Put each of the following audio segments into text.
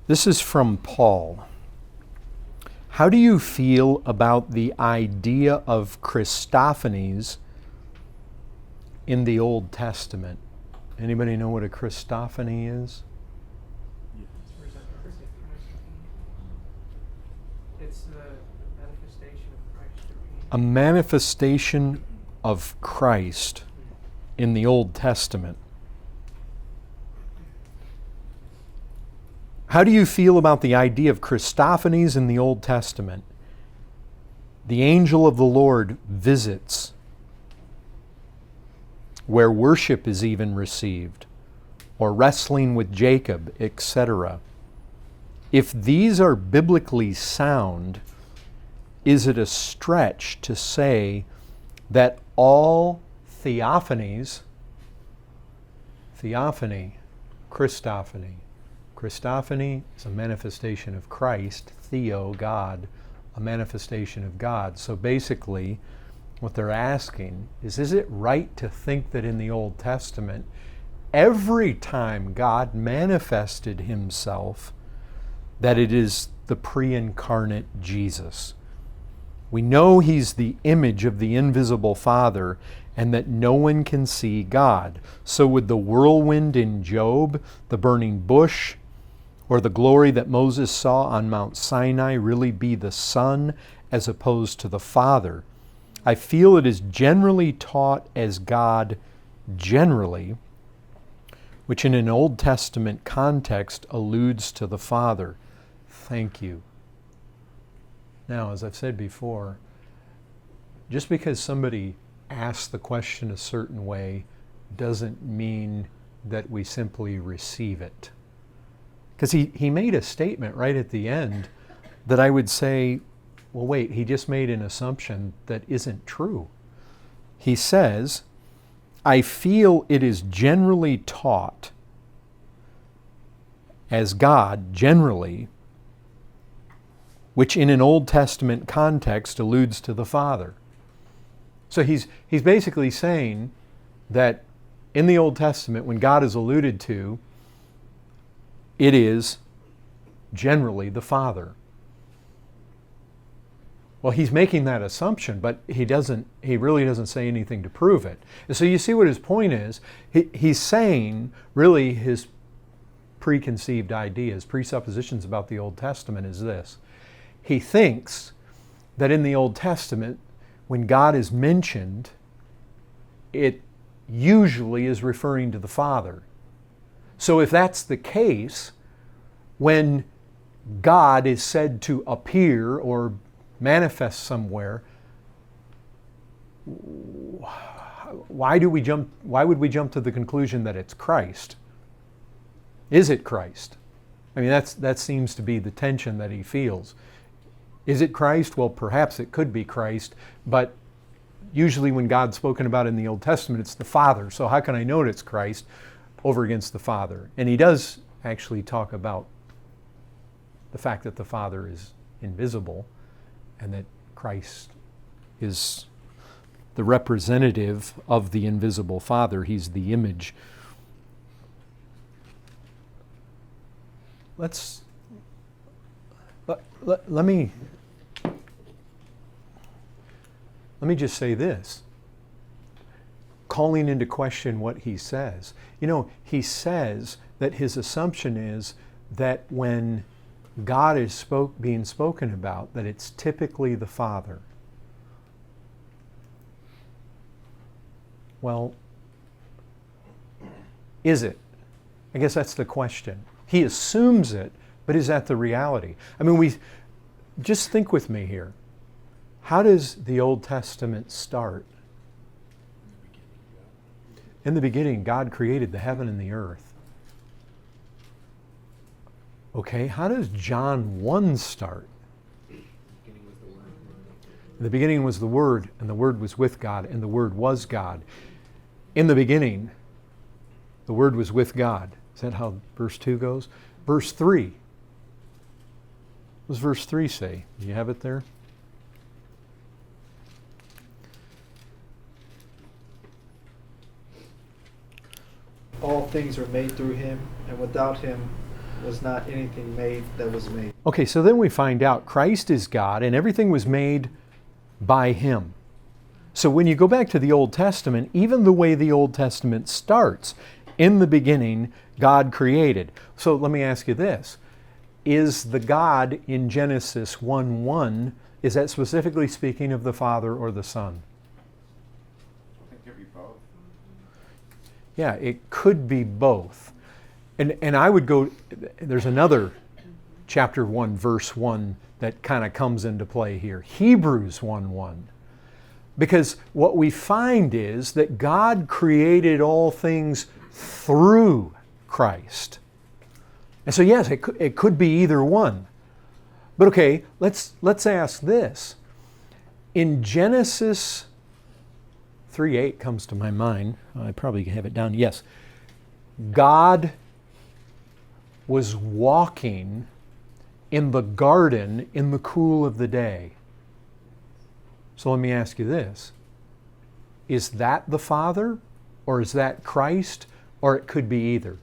This is from Paul. How do you feel about the idea of Christophanies in the Old Testament? Anybody know what a Christophany is? It's the manifestation of Christ. A manifestation of Christ in the Old Testament. How do you feel about the idea of Christophanies in the Old Testament? The angel of the Lord visits, where worship is even received, or wrestling with Jacob, etc. If these are biblically sound, is it a stretch to say that all theophanies, Christophany is a manifestation of Christ, theo, God, a manifestation of God. So basically, what they're asking is it right to think that in the Old Testament, every time God manifested Himself, that it is the pre-incarnate Jesus? We know He's the image of the invisible Father, and that no one can see God. So would the whirlwind in Job, the burning bush, or the glory that Moses saw on Mount Sinai really be the Son as opposed to the Father? I feel it is generally taught as God generally, which in an Old Testament context alludes to the Father. Thank you. Now, as I've said before, just because somebody asks the question a certain way doesn't mean that we simply receive it. Because he made a statement right at the end that I would say, well, wait, he just made an assumption that isn't true. He says, I feel it is generally taught as God generally, which in an Old Testament context alludes to the Father. So he's basically saying that in the Old Testament, when God is alluded to, it is generally the Father. Well, he's making that assumption, but he really doesn't say anything to prove it. And so you see what his point is. He's saying, really, his preconceived ideas, presuppositions about the Old Testament is this. He thinks that in the Old Testament, when God is mentioned, it usually is referring to the Father. So if that's the case, when God is said to appear or manifest somewhere, why would we jump to the conclusion that it's Christ? Is it Christ? I mean, that seems to be the tension that he feels. Is it Christ? Well, perhaps it could be Christ, but usually when God's spoken about in the Old Testament, it's the Father. So how can I know it's Christ over against the Father? And he does actually talk about the fact that the Father is invisible and that Christ is the representative of the invisible Father. He's the image. Let me just say this, calling into question what he says. You know, he says that his assumption is that when God is being spoken about, that it's typically the Father. Well, is it? I guess that's the question. He assumes it, but is that the reality? I mean, just think with me here. How does the Old Testament start? In the beginning, God created the heaven and the earth. Okay, how does John 1 start? In the beginning was the Word, and the Word was with God, and the Word was God. In the beginning, the Word was with God. Is that how verse 2 goes? Verse 3. What does verse 3 say? Do you have it there? All things are made through him, and without him was not anything made that was made. Okay, so then we find out Christ is God and everything was made by Him. So when you go back to the Old Testament, even the way the Old Testament starts, in the beginning, God created. So let me ask you this. Is the God in Genesis 1:1, is that specifically speaking of the Father or the Son? I think it could be both. Yeah, it could be both. And I would go, there's another chapter 1, verse 1 that kind of comes into play here. Hebrews 1:1. Because what we find is that God created all things through Christ. And so yes, it could be either one. But okay, let's ask this. In Genesis 3:8 comes to my mind. I probably have it down. Yes. God was walking in the garden in the cool of the day. So let me ask you this. Is that the Father? Or is that Christ? Or it could be either.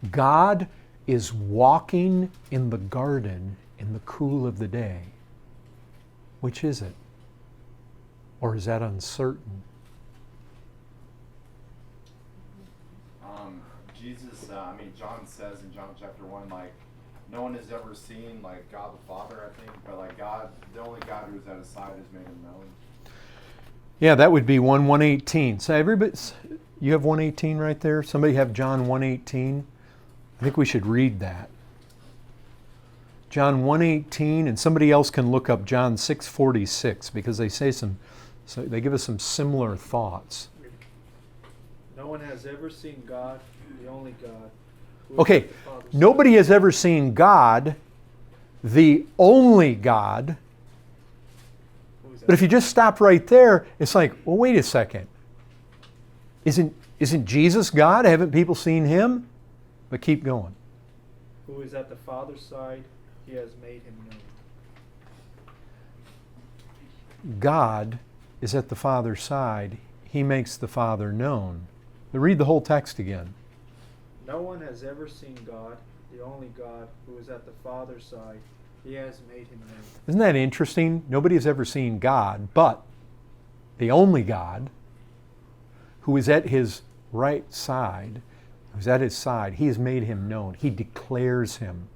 God is walking in the garden in the cool of the day. Which is it? Or is that uncertain? Jesus, John says in John chapter 1, like, no one has ever seen, like, God the Father, I think, but, like, God, the only God who is at his side has made him known. Yeah, that would be 1:118. So everybody, you have 1:18 right there? Somebody have John 1:18? I think we should read that. John 1:18, and somebody else can look up John 6:46 because they say so they give us some similar thoughts. No one has ever seen God, the only God. Okay, nobody has ever seen God, the only God. But if you just stop right there, it's like, well, wait a second. Isn't Jesus God? Haven't people seen Him? But keep going. Who is at the Father's side, He has made Him known. God is at the Father's side. He makes the Father known. But read the whole text again. No one has ever seen God, the only God, who is at the Father's side. He has made Him known. Isn't that interesting? Nobody has ever seen God, but the only God, who is at His right side, who's at His side, He has made Him known. He declares Him.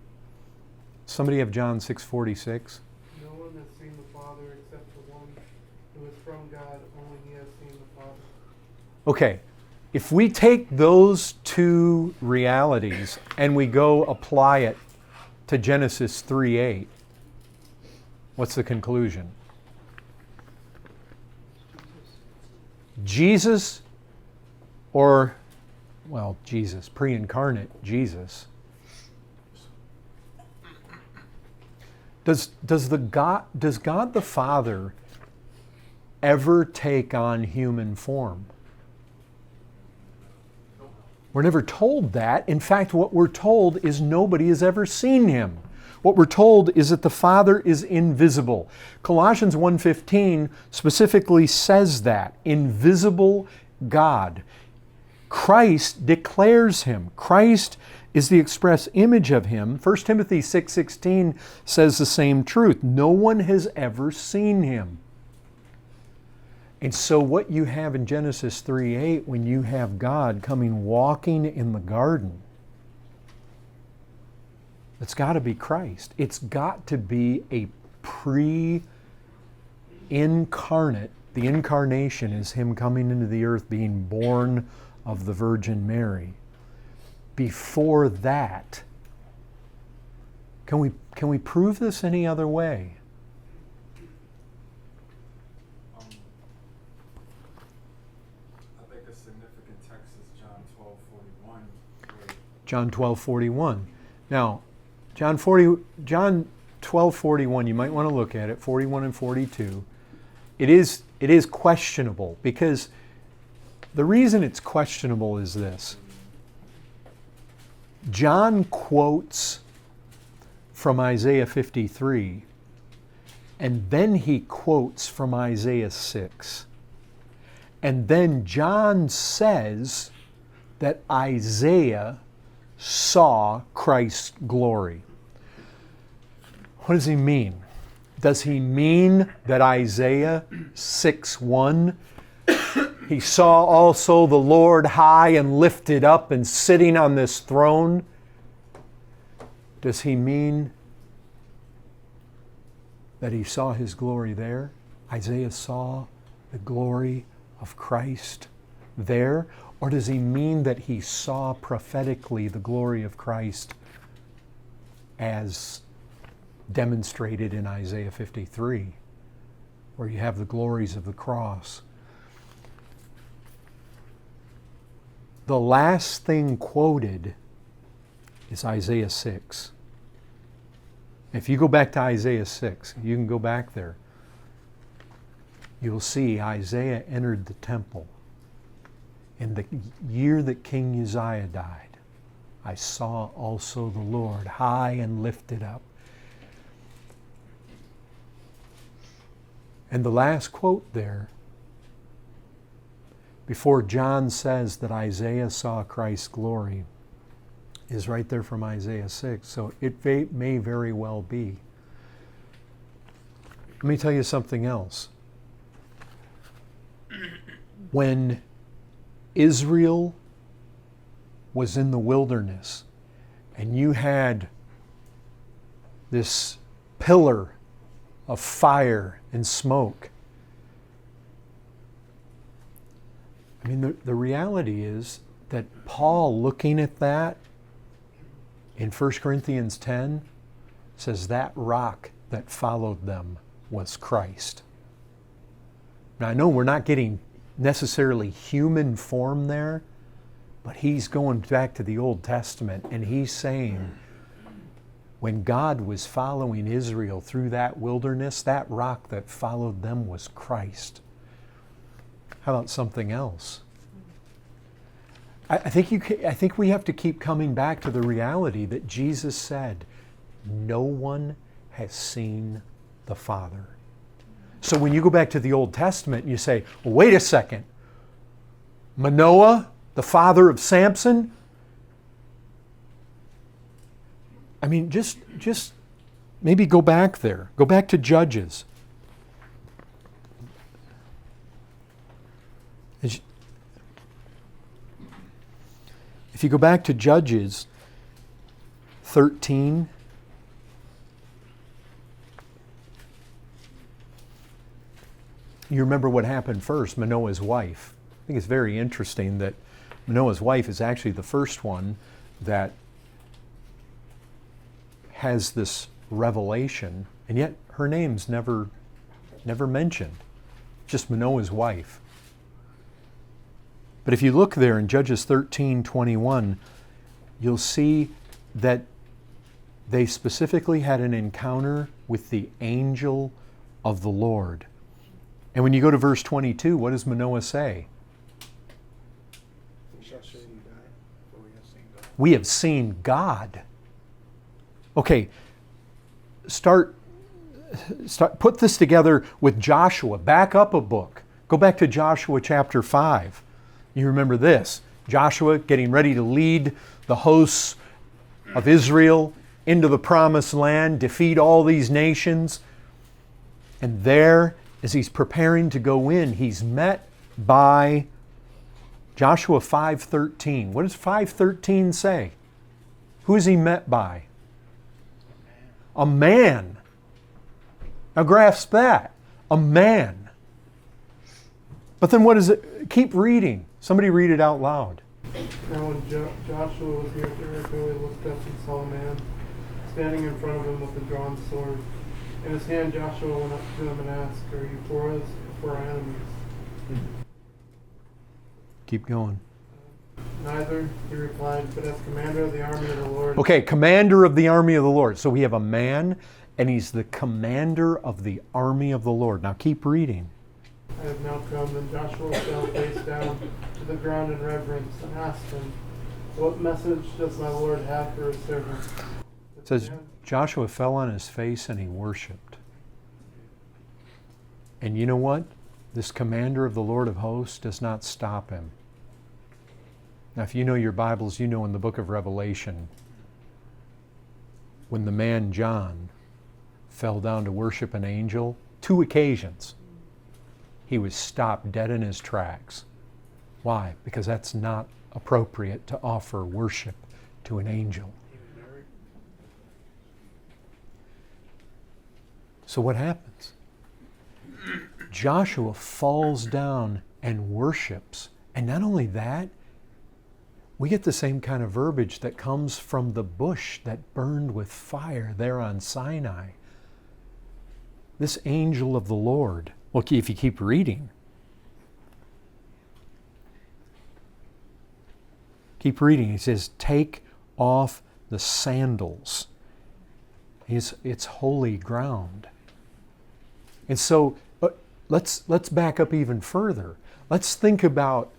Somebody have John 6:46? No one has seen the Father except the one who is from God. Only He has seen the Father. Okay, if we take those two realities and we go apply it to Genesis 3:8, what's the conclusion? Jesus, or, well, Jesus, pre-incarnate Jesus. Does God the Father ever take on human form? We're never told that. In fact, what we're told is nobody has ever seen Him. What we're told is that the Father is invisible. Colossians 1:15 specifically says that. Invisible God. Christ declares Him. Christ is the express image of Him. 1 Timothy 6:16 says the same truth. No one has ever seen Him. And so what you have in Genesis 3:8, when you have God coming walking in the garden, it's got to be Christ. It's got to be a pre-incarnate. The incarnation is Him coming into the earth, being born of the Virgin Mary. Before that, can we prove this any other way? John 12:41. Now, John 12:41, you might want to look at it, 41 and 42. It is questionable, because the reason it's questionable is this. John quotes from Isaiah 53, and then he quotes from Isaiah 6. And then John says that Isaiah saw Christ's glory. What does he mean? Does he mean that Isaiah 6:1, he saw also the Lord high and lifted up and sitting on this throne? Does he mean that he saw his glory there? Isaiah saw the glory of Christ there? Or does he mean that he saw prophetically the glory of Christ as demonstrated in Isaiah 53, where you have the glories of the cross? The last thing quoted is Isaiah 6. If you go back to Isaiah 6, you can go back there. You'll see Isaiah entered the temple in the year that King Uzziah died. I saw also the Lord high and lifted up. And the last quote there, before John says that Isaiah saw Christ's glory, is right there from Isaiah 6. So it may very well be. Let me tell you something else. When Israel was in the wilderness and you had this pillar of fire and smoke, I mean, the reality is that Paul, looking at that in 1 Corinthians 10, says that rock that followed them was Christ. Now, I know we're not getting necessarily human form there, but he's going back to the Old Testament and he's saying, when God was following Israel through that wilderness, that rock that followed them was Christ. How about something else? I think we have to keep coming back to the reality that Jesus said, no one has seen the Father. So when you go back to the Old Testament and you say, well, wait a second, Manoah, the father of Samson? I mean, just maybe go back there. Go back to Judges. If you go back to Judges 13, you remember what happened first, Manoah's wife. I think it's very interesting that Manoah's wife is actually the first one that has this revelation, and yet her name's never mentioned. Just Manoah's wife. But if you look there in Judges 13:21, you'll see that they specifically had an encounter with the angel of the Lord. And when you go to verse 22, what does Manoah say? We have seen God. Okay, put this together with Joshua. Back up a book. Go back to Joshua chapter 5. You remember this. Joshua getting ready to lead the hosts of Israel into the promised land, defeat all these nations. And there, as he's preparing to go in, he's met by Joshua 5:13. What does 5:13 say? Who is he met by? A man. Now grasp that. A man. But then what is it? Keep reading. Somebody read it out loud. Now when Joshua was near Jericho, he looked up and saw a man standing in front of him with a drawn sword. In his hand Joshua went up to him and asked, "Are you for us or for our enemies?" Keep going. Neither, he replied, but as commander of the army of the Lord. Okay, commander of the army of the Lord. So we have a man, and he's the commander of the army of the Lord. Now keep reading. I have now come. Then Joshua fell face down to the ground in reverence and asked him, "What message does my Lord have for his servant?" It says Joshua fell on his face and he worshiped. And you know what? This commander of the Lord of hosts does not stop him. Now, if you know your Bibles, you know in the book of Revelation, when the man John fell down to worship an angel, 2 occasions, he was stopped dead in his tracks. Why? Because that's not appropriate to offer worship to an angel. So what happens? Joshua falls down and worships. And not only that, we get the same kind of verbiage that comes from the bush that burned with fire there on Sinai. This angel of the Lord. Well, if you keep reading, he says, take off the sandals. It's holy ground. And so let's back up even further. Let's think about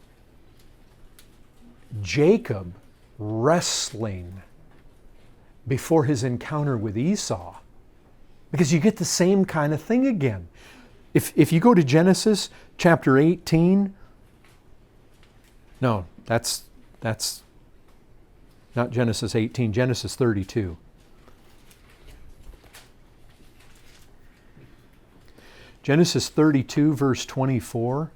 Jacob wrestling before his encounter with Esau. Because you get the same kind of thing again. If you go to Genesis chapter 18, no, that's not Genesis 18, Genesis 32. Genesis 32, verse 24,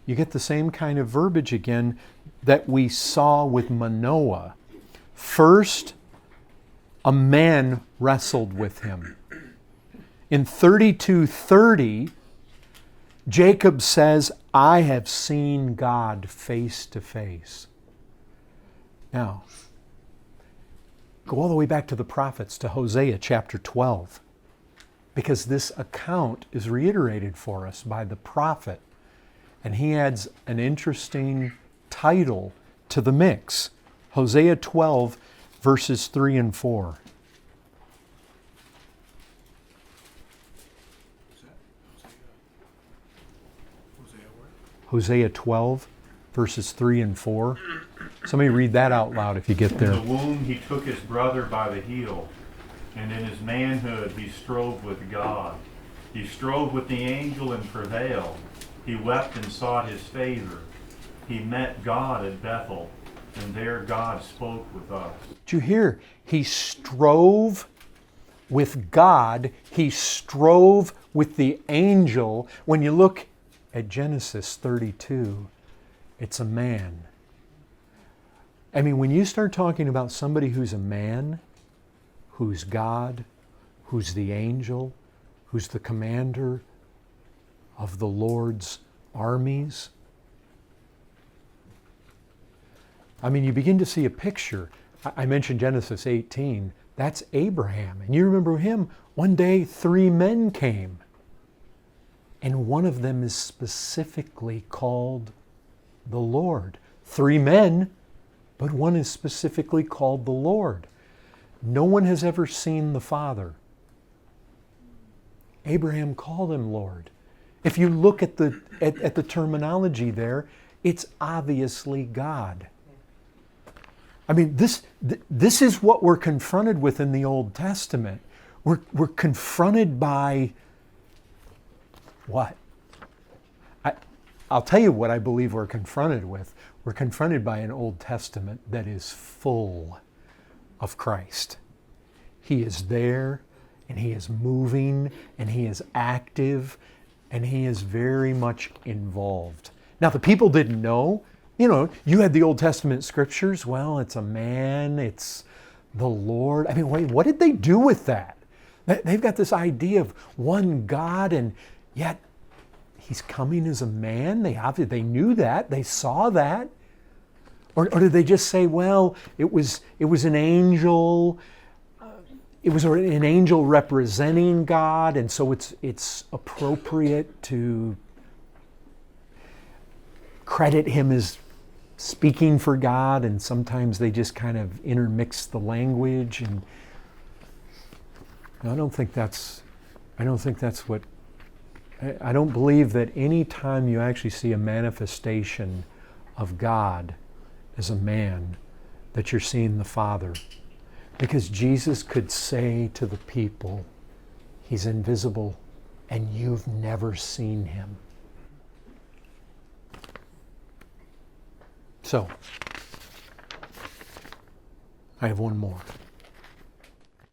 you get the same kind of verbiage again that we saw with Manoah. First, a man wrestled with him. In 32:30, Jacob says, I have seen God face to face. Now, go all the way back to the prophets, to Hosea chapter 12, because this account is reiterated for us by the prophet, and he adds an interesting title to the mix. Hosea 12, verses 3 and 4. Hosea 12, verses 3 and 4. Somebody read that out loud if you get there. In the womb he took his brother by the heel, and in his manhood he strove with God. He strove with the angel and prevailed. He wept and sought his favor. He met God at Bethel, and there God spoke with us. Did you hear? He strove with God. He strove with the angel. When you look at Genesis 32, it's a man. I mean, when you start talking about somebody who's a man, who's God, who's the angel, who's the commander of the Lord's armies, I mean, you begin to see a picture. I mentioned Genesis 18. That's Abraham. And you remember him, one day 3 men came. And one of them is specifically called the Lord. 3 men, but one is specifically called the Lord. No one has ever seen the Father. Abraham called him Lord. If you look at the terminology there, it's obviously God. I mean, this is what we're confronted with in the Old Testament. We're confronted by what? I'll tell you what I believe we're confronted with. We're confronted by an Old Testament that is full of Christ. He is there, and He is moving, and He is active, and He is very much involved. Now, the people didn't know. You know, you had the Old Testament scriptures. Well, it's a man, it's the Lord. I mean, what did they do with that? They've got this idea of one God, and yet He's coming as a man. They knew that. They saw that. Or did they just say, well, it was an angel. It was an angel representing God, and so it's appropriate to credit him as speaking for God, and sometimes they just kind of intermix the language. And I don't believe that any time you actually see a manifestation of God as a man, that you're seeing the Father. Because Jesus could say to the people, He's invisible and you've never seen Him. So, I have one more.